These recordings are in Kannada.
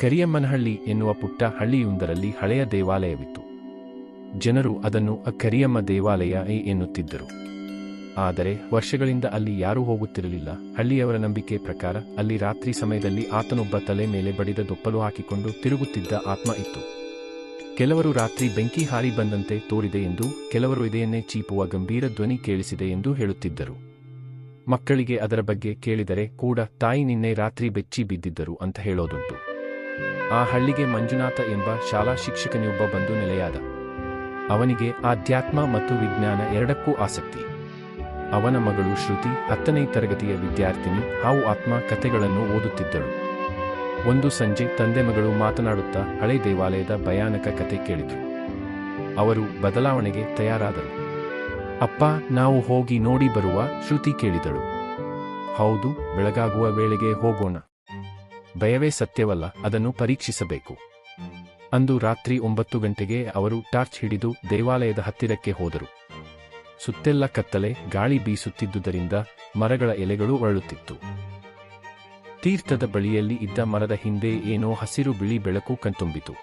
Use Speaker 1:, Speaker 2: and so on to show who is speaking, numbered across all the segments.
Speaker 1: ಕರಿಯಮ್ಮನಹಳ್ಳಿ ಎನ್ನುವ ಪುಟ್ಟ ಹಳ್ಳಿಯೊಂದರಲ್ಲಿ ಹಳೆಯ ದೇವಾಲಯವಿತ್ತು. ಜನರು ಅದನ್ನು ಕರಿಯಮ್ಮ ದೇವಾಲಯ ಎನ್ನುತ್ತಿದ್ದರು. ಆದರೆ ವರ್ಷಗಳಿಂದ ಅಲ್ಲಿ ಯಾರೂ ಹೋಗುತ್ತಿರಲಿಲ್ಲ. ಹಳ್ಳಿಯವರ ನಂಬಿಕೆ ಪ್ರಕಾರ ಅಲ್ಲಿ ರಾತ್ರಿ ಸಮಯದಲ್ಲಿ ಆತನೊಬ್ಬ ತಲೆ ಮೇಲೆ ಬಡಿದ ದೊಪ್ಪಲು ಹಾಕಿಕೊಂಡು ತಿರುಗುತ್ತಿದ್ದ ಆತ್ಮ ಇತ್ತು. ಕೆಲವರು ರಾತ್ರಿ ಬೆಂಕಿ ಹಾರಿ ಬಂದಂತೆ ತೋರಿದೆ ಎಂದು, ಕೆಲವರು ಎದೆಯನ್ನೇ ಚೀಪುವ ಗಂಭೀರ ಧ್ವನಿ ಕೇಳಿಸಿದೆ ಎಂದು ಹೇಳುತ್ತಿದ್ದರು. ಮಕ್ಕಳಿಗೆ ಅದರ ಬಗ್ಗೆ ಕೇಳಿದರೆ ಕೂಡ ತಾಯಿ ನಿನ್ನೆ ರಾತ್ರಿ ಬೆಚ್ಚಿ ಬಿದ್ದಿದ್ದರು ಅಂತ ಹೇಳೋದುಂಟು. ಆ ಹಳ್ಳಿಗೆ ಮಂಜುನಾಥ ಎಂಬ ಶಾಲಾ ಶಿಕ್ಷಕನೊಬ್ಬ ಬಂದು ನೆಲೆಯಾದ. ಅವನಿಗೆ ಆಧ್ಯಾತ್ಮ ಮತ್ತು ವಿಜ್ಞಾನ ಎರಡಕ್ಕೂ ಆಸಕ್ತಿ. ಅವನ ಮಗಳು ಶ್ರುತಿ 10ನೇ ತರಗತಿಯ ವಿದ್ಯಾರ್ಥಿನಿ. ಹಾವು ಆತ್ಮ ಕಥೆಗಳನ್ನು ಓದುತ್ತಿದ್ದಳು. ಒಂದು ಸಂಜೆ ತಂದೆ ಮಗಳು ಮಾತನಾಡುತ್ತಾ ಹಳೆ ದೇವಾಲಯದ ಭಯಾನಕ ಕತೆ ಕೇಳಿದ್ರು. ಅವರು ಬದಲಾವಣೆಗೆ ತಯಾರಾದರು. ಅಪ್ಪ, ನಾವು ಹೋಗಿ ನೋಡಿ ಬರುವ? ಶ್ರುತಿ ಕೇಳಿದಳು. ಹೌದು, ಬೆಳಗಾಗುವ ವೇಳೆಗೆ ಹೋಗೋಣ. ಭಯವೇ ಸತ್ಯವಲ್ಲ, ಅದನ್ನು ಪರೀಕ್ಷಿಸಬೇಕು. ಅಂದು ರಾತ್ರಿ 9 ಗಂಟೆಗೆ ಅವರು ಟಾರ್ಚ್ ಹಿಡಿದು ದೇವಾಲಯದ ಹತ್ತಿರಕ್ಕೆ ಹೋದರು. ಸುತ್ತೆಲ್ಲ ಕತ್ತಲೆ, ಗಾಳಿ ಬೀಸುತ್ತಿದ್ದುದರಿಂದ ಮರಗಳ ಎಲೆಗಳು ಅರಳುತ್ತಿತ್ತು. ತೀರ್ಥದ ಬಳಿಯಲ್ಲಿ ಇದ್ದ ಮರದ ಹಿಂದೆ ಏನೋ ಹಸಿರು ಬಿಳಿ ಬೆಳಕು ಕಣ್ತುಂಬಿತು.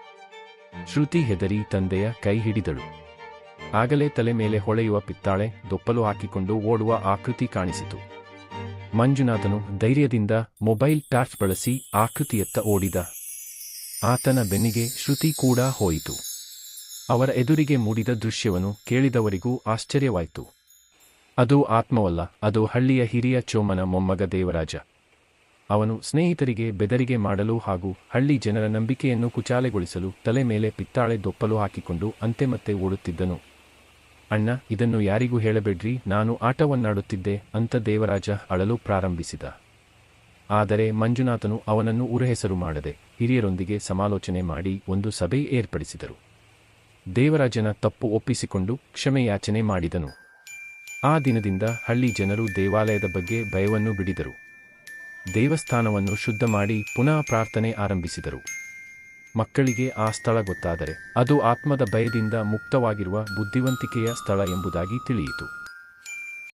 Speaker 1: ಶ್ರುತಿ ಹೆದರಿ ತಂದೆಯ ಕೈ ಹಿಡಿದಳು. ಆಗಲೇ ತಲೆ ಮೇಲೆ ಹೊಳೆಯುವ ಪಿತ್ತಾಳೆ ದೊಪ್ಪಲು ಹಾಕಿಕೊಂಡು ಓಡುವ ಆಕೃತಿ ಕಾಣಿಸಿತು. ಮಂಜುನಾಥನು ಧೈರ್ಯದಿಂದ ಮೊಬೈಲ್ ಟಾರ್ಚ್ ಬಳಸಿ ಆಕೃತಿಯತ್ತ ಓಡಿದ. ಆತನ ಬೆನ್ನಿಗೆ ಶ್ರುತಿ ಕೂಡ ಹೋಯಿತು. ಅವರ ಎದುರಿಗೆ ಮೂಡಿದ ದೃಶ್ಯವನ್ನು ಕೇಳಿದವರಿಗೂ ಆಶ್ಚರ್ಯವಾಯಿತು. ಅದು ಆತ್ಮವಲ್ಲ, ಅದು ಹಳ್ಳಿಯ ಹಿರಿಯ ಚೋಮನ ಮೊಮ್ಮಗ ದೇವರಾಜ. ಅವನು ಸ್ನೇಹಿತರಿಗೆ ಬೆದರಿಗೆ ಮಾಡಲು ಹಾಗೂ ಹಳ್ಳಿ ಜನರ ನಂಬಿಕೆಯನ್ನು ಕುಚಾಲೆಗೊಳಿಸಲು ತಲೆ ಮೇಲೆ ಪಿತ್ತಾಳೆ ದೊಪ್ಪಲು ಹಾಕಿಕೊಂಡು ಅಂತೆ ಮತ್ತೆ ಓಡುತ್ತಿದ್ದನು. ಅಣ್ಣ, ಇದನ್ನು ಯಾರಿಗೂ ಹೇಳಬೇಡ್ರಿ, ನಾನು ಆಟವನ್ನಾಡುತ್ತಿದ್ದೆ ಅಂತ ದೇವರಾಜ ಅಳಲು ಪ್ರಾರಂಭಿಸಿದ. ಆದರೆ ಮಂಜುನಾಥನು ಅವನನ್ನು ಉರಹೆಸರು ಮಾಡದೆ ಹಿರಿಯರೊಂದಿಗೆ ಸಮಾಲೋಚನೆ ಮಾಡಿ ಒಂದು ಸಭೆ ಏರ್ಪಡಿಸಿದರು. ದೇವರಾಜನ ತಪ್ಪು ಒಪ್ಪಿಸಿಕೊಂಡು ಕ್ಷಮೆಯಾಚನೆ ಮಾಡಿದನು. ಆ ದಿನದಿಂದ ಹಳ್ಳಿ ಜನರು ದೇವಾಲಯದ ಬಗ್ಗೆ ಭಯವನ್ನು ಬಿಡಿದರು. ದೇವಸ್ಥಾನವನ್ನು ಶುದ್ಧ ಮಾಡಿ ಪುನಃ ಪ್ರಾರ್ಥನೆ ಆರಂಭಿಸಿದರು. ಮಕ್ಕಳಿಗೆ ಆ ಸ್ಥಳ ಗೊತ್ತಾದರೆ ಅದು ಆತ್ಮದ ಭಯದಿಂದ ಮುಕ್ತವಾಗಿರುವ ಬುದ್ಧಿವಂತಿಕೆಯ ಸ್ಥಳ ಎಂಬುದಾಗಿ ತಿಳಿಯಿತು.